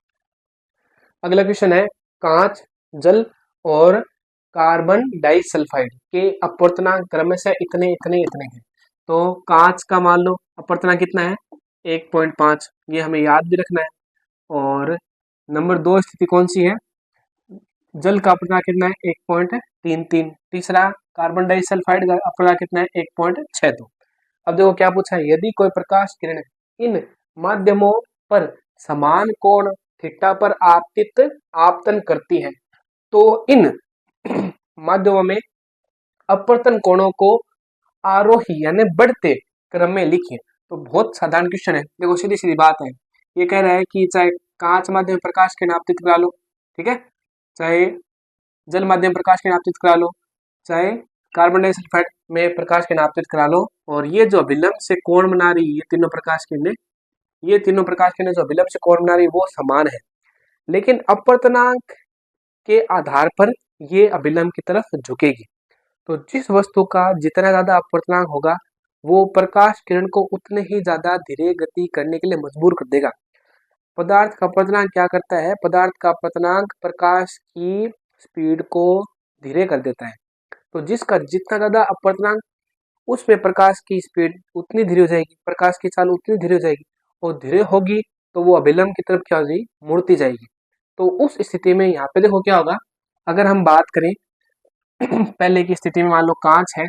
अगला क्वेश्चन है, कांच, जल और कार्बन डाइसल्फाइड के अपवर्तनांक क्रमशः इतने इतने इतने हैं। तो कांच का मान लो अपवर्तनांक कितना है, 1.5, ये हमें याद भी रखना है। और नंबर 2 स्थिति कौन सी है, जल का अपवर्तनांक कितना है, 1.33। तीसरा कार्बन डाइसल्फाइड का अपवर्तनांक कितना है, 1.62। अब देखो क्या पूछा है, यदि कोई प्रकाश किरण इन माध्यमों पर समान कोण थीटा पर आपतन करती है, तो इन माध्यमों में अपवर्तन कोणों को आरोही यानी बढ़ते क्रम में लिखिए। तो बहुत साधारण क्वेश्चन है, देखो सीधी सीधी बात है। ये कह रहा है कि चाहे कांच माध्यम प्रकाश किरण आपतित करा लो, ठीक है, चाहे जल माध्यम प्रकाश किरण आपतित करा लो, चाहे कार्बन डाइसल्फाइड में प्रकाश किरण आपतित करा लो, और ये जो अभिलंब से कोण बना रही है ये तीनों प्रकाश किरणें, ये तीनों प्रकाश किरणें जो अभिलंब से कोण बना रही है वो समान है, लेकिन अपवर्तनांक के आधार पर ये अभिलंब की तरफ झुकेगी। तो जिस वस्तु का जितना ज्यादा अपवर्तनांक होगा वो प्रकाश किरण को उतने ही ज्यादा धीरे गति करने के लिए मजबूर कर देगा। पदार्थ का अपवर्तनांक क्या करता है, पदार्थ का अपवर्तनांक प्रकाश की स्पीड को धीरे कर देता है। तो जिसका जितना ज्यादा अपवर्तनांक उसमें प्रकाश की स्पीड उतनी धीरे हो जाएगी, प्रकाश की चाल उतनी धीरे हो जाएगी, और धीरे होगी तो वो अभिलंब की तरफ क्या हो जाएगी, मुड़ती जाएगी। तो उस स्थिति में यहाँ पे देखो क्या होगा, अगर हम बात करें पहले की स्थिति में मान लो कांच है,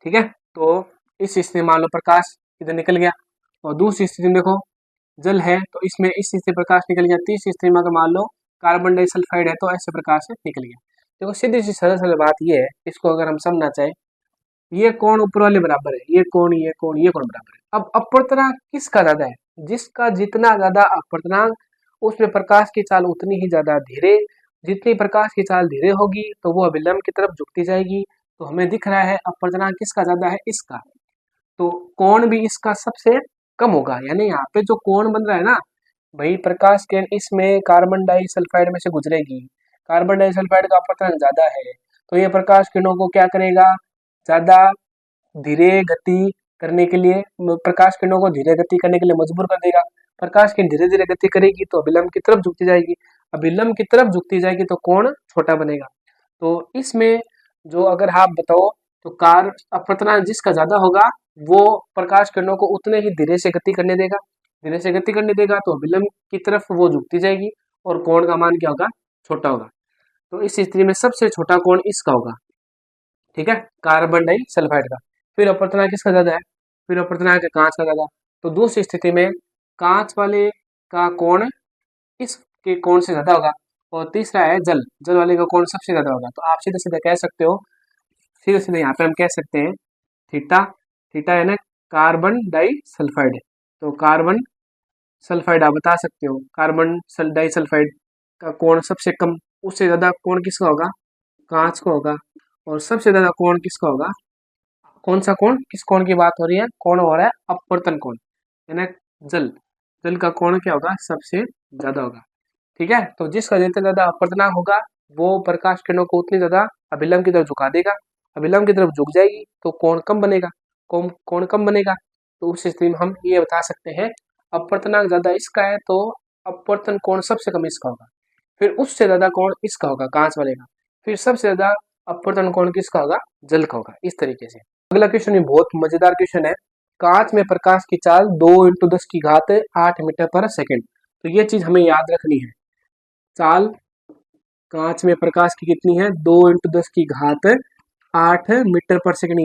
ठीक है, तो इस स्थिति में मान लो प्रकाश इधर निकल गया, और दूसरी स्थिति में देखो जल है तो इसमें इस स्थिति प्रकाश निकल गया, तीसरी स्थिति में अगर मान लो कार्बन डाइसल्फाइड है तो ऐसे प्रकाश निकल गया। देखो सीधी सी सरल सरल बात ये है, इसको अगर हम समझना चाहें, ये कोण ऊपर वाले बराबर है, ये कोण ये कोण ये कोण बराबर है। अब अपवर्तनांक किसका ज्यादा है, जिसका जितना ज्यादा अपवर्तनांक उसमें प्रकाश की चाल उतनी ही ज्यादा धीरे, जितनी प्रकाश की चाल धीरे होगी तो वो अभिलंब की तरफ झुकती जाएगी। तो हमें दिख रहा है अपवर्तनांक किसका ज्यादा है, इसका। तो कोण भी इसका सबसे कम होगा, यानी यहाँ पे जो कोण बन रहा है ना भाई, प्रकाश किरण इसमें कार्बन डाइसल्फाइड में से गुजरेगी, कार्बन डाइसल्फाइड का अपवर्तनांक ज्यादा है, तो ये प्रकाश किरणों को क्या करेगा, ज्यादा धीरे गति करने के लिए, प्रकाश किरणों को धीरे गति करने के लिए मजबूर कर देगा। प्रकाश किरण धीरे धीरे गति करेगी तो अभिलंब की तरफ झुकती जाएगी, अभिलंब की तरफ झुकती जाएगी तो कोण छोटा बनेगा। तो इसमें जो अगर आप बताओ तो कार अपवर्तनांक जिसका ज्यादा होगा वो प्रकाश किरणों को उतने ही धीरे से गति करने देगा, धीरे से गति करने देगा तो अभिलंब की तरफ वो झुकती जाएगी, और कोण का मान क्या होगा, छोटा होगा। तो इस स्थिति में सबसे छोटा कोण इसका होगा, ठीक है, कार्बन डाइसल्फाइड का। फिर अपवर्तनांक किसका ज्यादा है, फिर अपवर्तनांक कांच का ज्यादा। तो दूसरी स्थिति में कांच वाले का कोण इसके कोण से ज्यादा होगा, और तीसरा है जल, जल वाले का कोण सबसे ज्यादा होगा। तो आप सीधे सीधे कह सकते हो, सीधे सीधे यहाँ पे हम कह सकते हैं थीटा, थीटा है ना कार्बन डाइसल्फाइड, तो कार्बन सल्फाइड आप बता सकते हो, कार्बन डाइसल्फाइड का कोण सबसे कम, उससे ज्यादा कोण किसका होगा, कांच का होगा। और सबसे ज्यादा कोण किसका होगा? कौन सा कोण? किस कोण की बात हो रही है? कोण हो रहा है अपवर्तन कोण, यानी जल जल का कोण क्या होगा? सबसे ज्यादा होगा। ठीक है, तो जिसका जितना ज्यादा अपवर्तनांक होगा वो प्रकाश किरणों को उतनी ज्यादा अभिलंब की तरफ झुका देगा। अभिलंब की तरफ झुक जाएगी तो कोण कम बनेगा। कोण कम बनेगा तो उस स्थिति में हम ये बता सकते हैं अपवर्तनांक ज्यादा इसका है तो अपवर्तन कोण सबसे कम इसका होगा। फिर उससे ज्यादा कोण इसका होगा, कांच वाले का। फिर सबसे ज्यादा अपवर्तन कोण किसका होगा? जल का होगा। इस तरीके से। अगला क्वेश्चन भी बहुत मजेदार क्वेश्चन है। कांच में प्रकाश की चाल 2 × 10⁸ तो ये चीज हमें याद रखनी है। चाल कांच में प्रकाश की कितनी है? 2 × 10⁸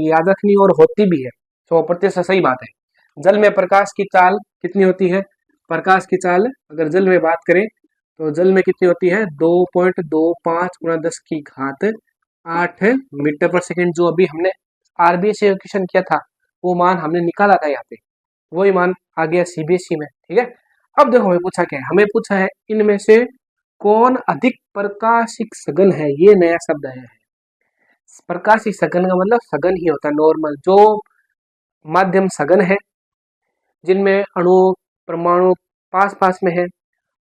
याद रखनी और होती भी है। 100% सही बात है। जल में प्रकाश की चाल कितनी होती है? प्रकाश की चाल अगर जल में बात करें तो जल में कितनी होती है? 2.25 × 10⁸ जो अभी हमने आरबीएसई से क्वेश्चन किया था वो मान हमने निकाला था यहाँ पे, वही मान आ गया सीबीएसई में। ठीक है, अब देखो हमें पूछा क्या है? हमें पूछा है इनमें से कौन अधिक प्रकाशिक सघन है? ये नया शब्द आया है। प्रकाशिक सघन का मतलब सघन ही होता है, नॉर्मल। जो माध्यम सघन है जिनमें अणु परमाणु पास पास में है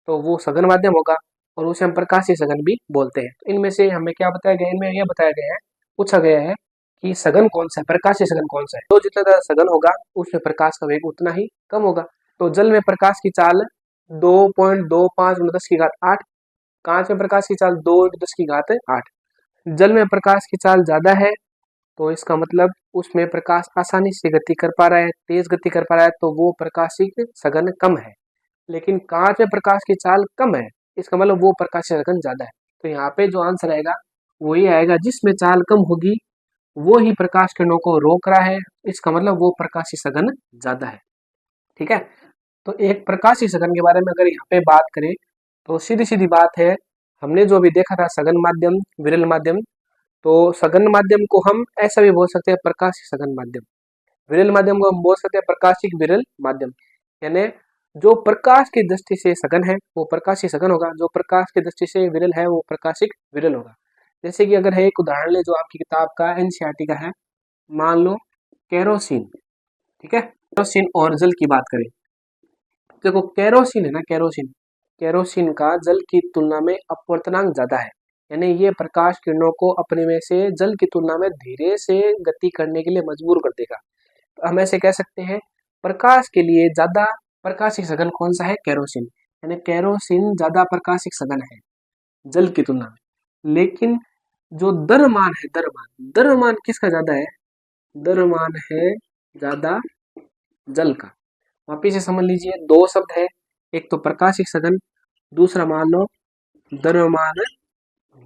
तो वो सघन माध्यम होगा और उसे हम प्रकाशीय सघन भी बोलते हैं। तो इनमें से हमें क्या बताया गया? इनमें यह बताया गया है, पूछा गया है कि सघन कौन सा है, प्रकाशीय सघन कौन सा है। तो जितना ज्यादा सघन होगा उसमें प्रकाश का वेग उतना ही कम होगा। तो जल में प्रकाश की चाल 2.25 × 10⁸ कांच में प्रकाश की चाल 2 × 10⁸ जल में प्रकाश की चाल ज्यादा है तो इसका मतलब उसमें प्रकाश आसानी से गति कर पा रहा है, तेज गति कर पा रहा है, तो वो प्रकाशिक सघन कम है। लेकिन कांच में प्रकाश की चाल कम है, इसका मतलब वो प्रकाशीय सघन ज्यादा है। तो यहाँ पे जो आंसर आएगा वो ये आएगा, जिसमें चाल कम होगी वो ही प्रकाश किरणों को रोक रहा है, इसका मतलब वो प्रकाशीय सघन ज्यादा है। ठीक है, तो एक प्रकाशीय सघन के बारे में अगर यहाँ पे बात करें तो सीधी सीधी बात है, हमने जो अभी देखा था सघन माध्यम, विरल माध्यम, तो सघन माध्यम को हम ऐसा भी बोल सकते हैं प्रकाशीय सघन माध्यम। विरल माध्यम को हम बोल सकते हैं प्रकाशिक विरल माध्यम। यानी जो प्रकाश की दृष्टि से सघन है वो प्रकाशीय सघन होगा, जो प्रकाश की दृष्टि से विरल है वो प्रकाशिक विरल होगा। जैसे कि अगर है एक उदाहरण ले जो आपकी किताब का एनसीईआरटी का है, मान लो केरोसिन। ठीक है, केरोसिन और जल की बात करें, देखो केरोसिन है ना, केरोसिन का जल की तुलना में अपवर्तनांक ज्यादा है, यानी ये प्रकाश किरणों को अपने में से जल की तुलना में धीरे से गति करने के लिए मजबूर कर देगा। तो हम ऐसे कह सकते हैं प्रकाश के लिए ज्यादा प्रकाशिक सघन कौन सा है? केरोसिन। यानी केरोसिन ज्यादा प्रकाशिक सघन है जल की तुलना में। लेकिन जो द्रव्यमान है, द्रव्यमान किसका ज्यादा है? द्रव्यमान है ज्यादा जल का। वापिस से समझ लीजिए, दो शब्द है, एक तो प्रकाशिक सघन, दूसरा मान लो द्रव्यमान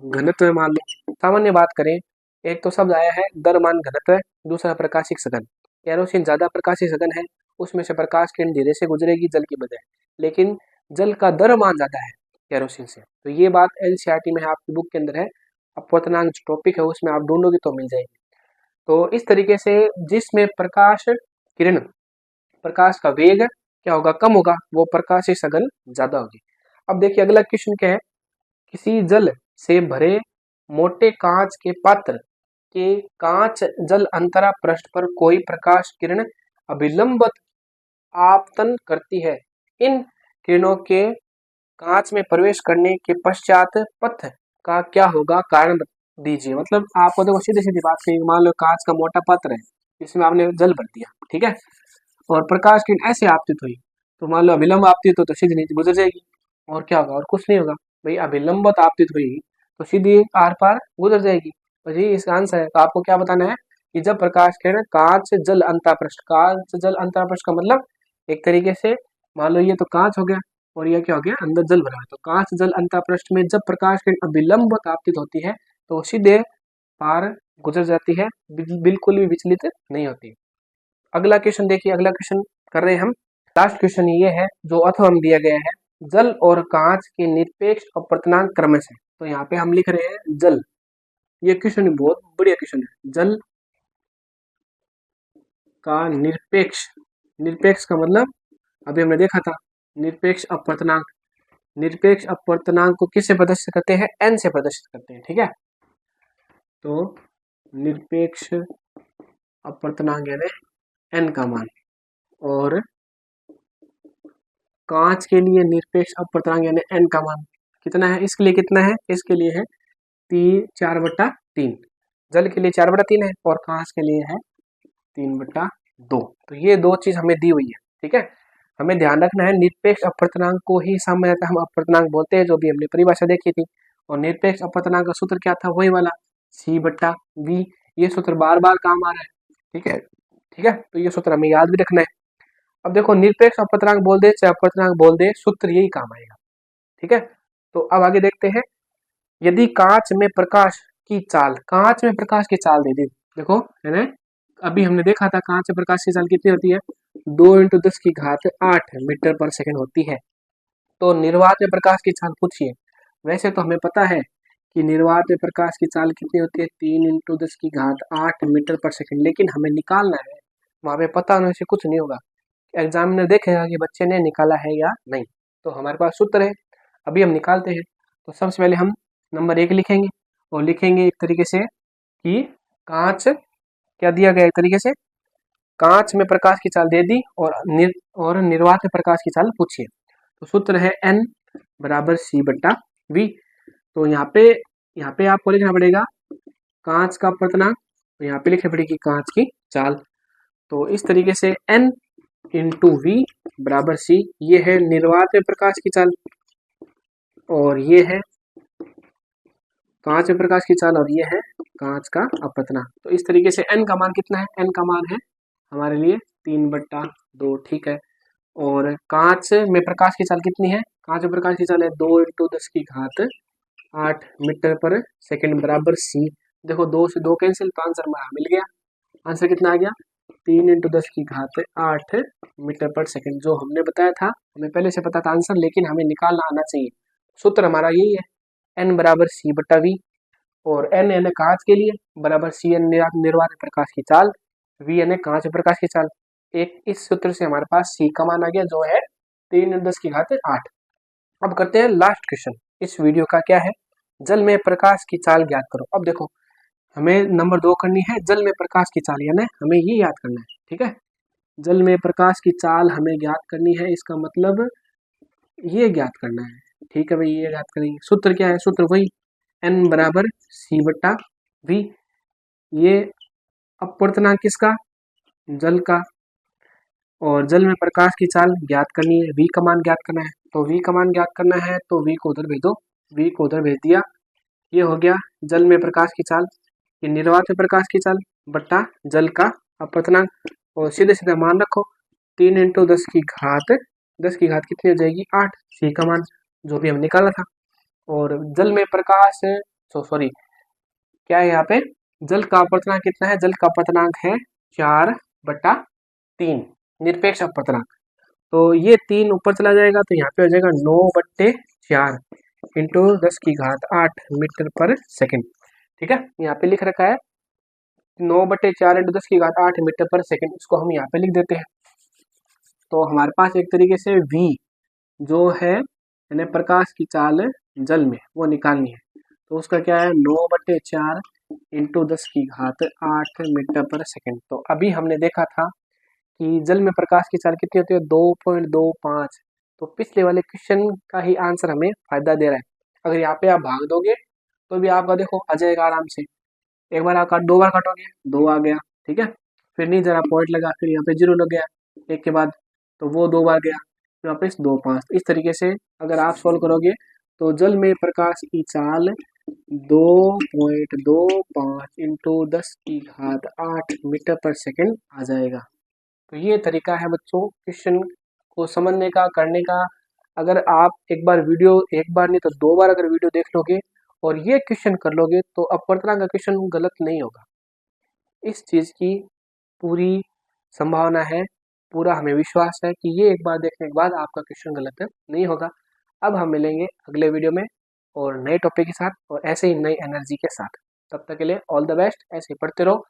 घनत्व। मान लो सामान्य बात करें, एक तो शब्द आया है द्रव्यमान घनत्व, दूसरा प्रकाशिक सघन। केरोसिन ज्यादा प्रकाशिक सघन है, उसमें से प्रकाश किरण धीरे से गुजरेगी जल की बजाय, लेकिन जल का द्रव्यमान ज्यादा है केरोसिन से। तो ये बात एनसीईआरटी में आपकी बुक के अंदर है, अपवर्तनांक जो टॉपिक है उसमें आप ढूंढोगे तो मिल जाएगी। तो इस तरीके से जिसमें प्रकाश किरण, प्रकाश का वेग क्या होगा? कम होगा, वो प्रकाशीय सघन ज्यादा होगी। अब देखिए अगला क्वेश्चन क्या है, किसी जल से भरे मोटे कांच के पात्र के कांच जल अंतरा पृष्ठ पर कोई प्रकाश किरण अभिलंबित आपतन करती है। इन किरणों के कांच में प्रवेश करने के पश्चात पथ का क्या होगा? कारण दीजिए। मतलब आपको देखो सीधी सीधी बात कही, मान लो कांच का मोटा पात्र है जिसमें आपने जल भर दिया, ठीक है, और प्रकाश किरण ऐसे आपतित हुई तो मान लो अभिलंब आपतित हो तो सीधी नीचे गुजर जाएगी, और क्या होगा? और कुछ नहीं होगा भाई, अभिलंबित आपतित हुई तो सीधी आर पार गुजर जाएगी। तो ये इसका आंसर है। तो आपको क्या बताना है कि जब प्रकाश किरण कांच जल अंतःपृष्ठ, कांच जल अंतःपृष्ठ का मतलब एक तरीके से मान लो ये तो कांच हो गया और ये क्या हो गया? अंदर जल भरा है। तो कांच जल अंतःपृष्ठ में जब प्रकाश किरण अभिलंबित आपतित होती है तो सीधे पार गुजर जाती है, बिल्कुल भी विचलित नहीं होती। अगला क्वेश्चन देखिए, अगला क्वेश्चन कर रहे हैं हम। लास्ट क्वेश्चन ये है जो अथवा में दिया गया है, जल और कांच के निरपेक्ष अपवर्तनांक क्रमश है। तो यहाँ पे हम लिख रहे हैं जल, ये क्वेश्चन बहुत बढ़िया क्वेश्चन है। जल का निरपेक्ष, निरपेक्ष का मतलब अभी हमने देखा था निरपेक्ष अपवर्तनांक, निरपेक्ष अपवर्तनांक को किससे प्रदर्शित करते हैं? एन से प्रदर्शित करते हैं। ठीक है, तो निरपेक्ष अपवर्तनांक यानी n का मान, और कांच के लिए निरपेक्ष अपवर्तनांक यानी n का मान कितना है, इसके लिए कितना है, इसके लिए है 4/3, जल के लिए 4/3 है और कांच के लिए है 3/2। तो ये दो चीज हमें दी हुई है, ठीक है। हमें ध्यान रखना है निरपेक्ष अपवर्तनांक को ही सामान्यतः हम अपवर्तनांक बोलते हैं, जो भी हमने परिभाषा देखी थी। और निरपेक्ष अपवर्तनांक का सूत्र क्या था, वही वाला C/V। ये सूत्र बार बार काम आ रहा है, ठीक है, ठीक है। तो ये सूत्र हमें याद भी रखना है। अब देखो निरपेक्ष अपवर्तनांक बोल दे चाहे अपवर्तनांक बोल दे, सूत्र यही काम आएगा, ठीक है। तो अब आगे देखते हैं, यदि कांच में प्रकाश की चाल, कांच में प्रकाश की चाल दे दी, देखो है ना, अभी हमने देखा था कांच में प्रकाश की चाल कितनी होती है, 2 × 10⁸ मीटर पर सेकंड होती है। तो निर्वात में प्रकाश की चाल पूछिए, वैसे तो हमें पता है कि निर्वात में प्रकाश की चाल कितनी होती है, 3 × 10⁸ मीटर पर सेकंड, लेकिन हमें निकालना है, वहां पे पता होने से कुछ नहीं होगा। एग्जामिनर देखेगा कि बच्चे ने निकाला है या नहीं। तो हमारे पास सूत्र है, अभी हम निकालते हैं। तो सबसे पहले हम नंबर 1 लिखेंगे, और लिखेंगे एक तरीके से कि कांच क्या दिया गया, एक तरीके से कांच में प्रकाश की चाल दे दी और निर्वात में प्रकाश की चाल पूछिए। तो सूत्र है N = C/V। तो यहाँ पे आपको लिखना पड़ेगा कांच का अपवर्तनांक, तो यहाँ पे लिखनी पड़ेगी कांच की चाल। तो इस तरीके से N × V = C, ये है निर्वात में प्रकाश की चाल और ये है कांच में प्रकाश की चाल और ये है कांच का अपवर्तनांक। तो इस तरीके से n का मान कितना है, n का मान है हमारे लिए 3/2, ठीक है। और कांच में प्रकाश की चाल कितनी है, कांच में प्रकाश की चाल है 2 × 10⁸ मीटर पर सेकंड बराबर C। देखो 2 से 2 कैंसिल, तो आंसर हमारा मिल गया। आंसर कितना आ गया, 3 × 10⁸ मीटर पर सेकंड। जो हमने बताया था, हमें पहले से पता था आंसर, लेकिन हमें निकालना आना चाहिए। सूत्र हमारा यही है, N = C/V, और N यानी कांच के लिए बराबर CN निर्वात प्रकाश की चाल, V यानी कांच प्रकाश की चाल। एक इस सूत्र से हमारे पास C का मान आ गया, जो है 3 × 10⁸। अब करते हैं लास्ट क्वेश्चन इस वीडियो का, क्या है, जल में प्रकाश की चाल ज्ञात करो। अब देखो हमें नंबर 2 करनी है जल में प्रकाश की चाल, यानी हमें ये याद करना है, ठीक है। जल में प्रकाश की चाल हमें ज्ञात करनी है, इसका मतलब ये ज्ञात करना है, ठीक है भाई, ये ज्ञात करेंगे। सूत्र क्या है, सूत्र वही N = C/V। ये अपवर्तनांक किसका, जल का, और जल में प्रकाश की चाल ज्ञात करनी है, V का मान ज्ञात करना है। तो V का मान ज्ञात करना है तो V को उधर भेज दो, V को उधर भेज दिया। ये हो गया जल में प्रकाश की चाल, ये निर्वात में प्रकाश की चाल बट्टा जल का अपवर्तनांक, और सीधे सीधा मान रखो 3 × 10⁻, कितनी हो जाएगी, 8, C का मान जो भी हम निकाला था। और जल में प्रकाश, सॉरी क्या है यहाँ पे, जल का अपवर्तनांक कितना है, जल का अपवर्तनांक है 4/3, निरपेक्ष अपवर्तनांक। तो ये 3 ऊपर चला जाएगा, तो यहाँ पे हो जाएगा 9/4 × 10⁸ मीटर पर सेकंड, ठीक है। यहाँ पे लिख रखा है 9/4 × 10⁸ मीटर पर सेकंड, इसको हम यहाँ पे लिख देते हैं। तो हमारे पास एक तरीके से V जो है यानी प्रकाश की चाल जल में, वो निकालनी है। तो उसका क्या है, 9/4 × 10⁸ मीटर पर सेकंड। तो अभी हमने देखा था कि जल में प्रकाश की चाल कितनी होती है, 2.25। तो पिछले वाले क्वेश्चन का ही आंसर हमें फायदा दे रहा है। अगर यहाँ पे आप भाग दोगे तो भी आपका देखो आ जाएगा आराम से। एक बार आप 2 बार काटोगे, 2 आ गया, ठीक है। फिर नहीं जरा पॉइंट लगा, फिर यहाँ पे 0 लग गया एक के बाद, तो वो 2 बार गया, फिर वापस 2, 5। इस तरीके से अगर आप सॉल्व करोगे तो जल में प्रकाश की चाल 2.25 × 10⁸ मीटर पर सेकंड आ जाएगा। तो ये तरीका है बच्चों क्वेश्चन को समझने का, करने का। अगर आप एक बार नहीं तो 2 बार अगर वीडियो देख लोगे और ये क्वेश्चन कर लोगे तो अपवर्तनांक का क्वेश्चन गलत नहीं होगा। इस चीज की पूरी संभावना है, पूरा हमें विश्वास है कि ये एक बार देखने के बाद आपका क्वेश्चन गलत नहीं होगा। अब हम मिलेंगे अगले वीडियो में और नए टॉपिक के साथ और ऐसे ही नई एनर्जी के साथ। तब तक के लिए ऑल द बेस्ट, ऐसे ही पढ़ते रहो